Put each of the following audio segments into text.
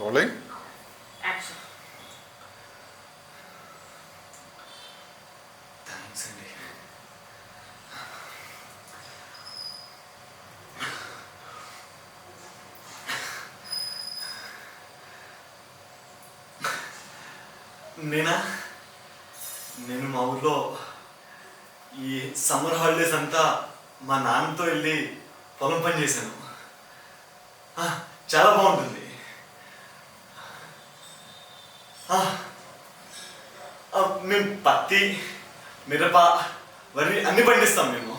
Rolling. Action. Thanks అండి. నేను మా ఊర్లో ఈ సమ్మర్ హాలిడేస్ అంతా మా నాన్నతో వెళ్ళి పొలం పని చేశాను. చాలా బాగుంటుంది. మేము పత్తి, మిరప, వరి అన్ని పండిస్తాం మేము.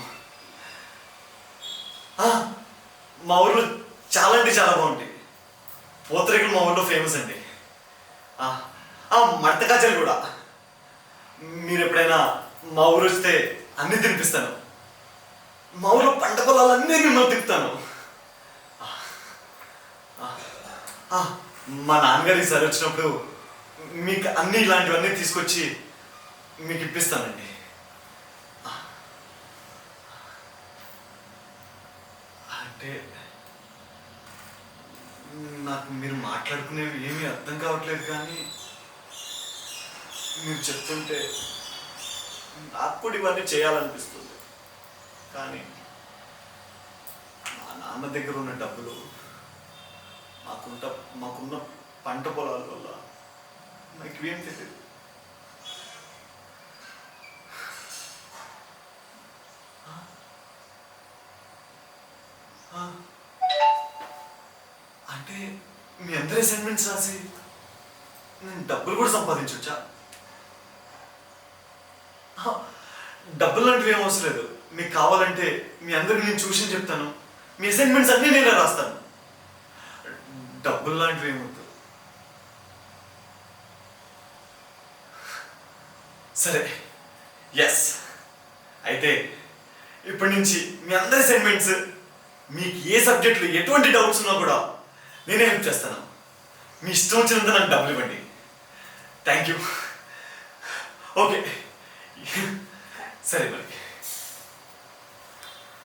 మా ఊర్లో చాలా అంటే చాలా బాగుంటాయి. పూతరేకులు మా ఊర్లో ఫేమస్ అండి. మడత కాజాలు కూడా. మీరు ఎప్పుడైనా మా ఊరు వస్తే అన్నీ తినిపిస్తాను. మా ఊర్లో పంట పొలాలన్నీ మిమ్మల్ని తిప్పుతాను. మా నాన్నగారు ఈసారి వచ్చినప్పుడు మీకు అన్నీ ఇలాంటివన్నీ తీసుకొచ్చి మీకు ఇప్పిస్తానండి. అంటే నాకు మీరు మాట్లాడుకునేవి ఏమీ అర్థం కావట్లేదు, కానీ మీరు చెప్తుంటే నాకు కూడా ఇవన్నీ చేయాలనిపిస్తుంది. కానీ మా నాన్న దగ్గర ఉన్న డబ్బులు మాకున్న పంట పొలాల వల్ల నాకు ఏం తెలియదు. అంటే మీ అందరి అసైన్మెంట్స్ రాసి నేను డబ్బులు కూడా సంపాదించవచ్చా? డబ్బులు లాంటివి ఏం అవసరం లేదు. మీకు కావాలంటే మీ అందరికి నేను ట్యూషన్ చెప్తాను. మీ అసైన్మెంట్స్ అన్నీ నేనే రాస్తాను. డబ్బులు లాంటివి ఏమవుతుంది. సరే, ఎస్. అయితే ఇప్పటి నుంచి మీ అందరి అసైన్మెంట్స్, మీకు ఏ సబ్జెక్టులో ఎటువంటి డౌట్స్ ఉన్నా కూడా నేనే హెల్ప్ చేస్తాను. మీ ఇష్టం వచ్చినంత నాకు డబ్బులు ఇవ్వండి. Thank you. ఓకే, సరే మరి.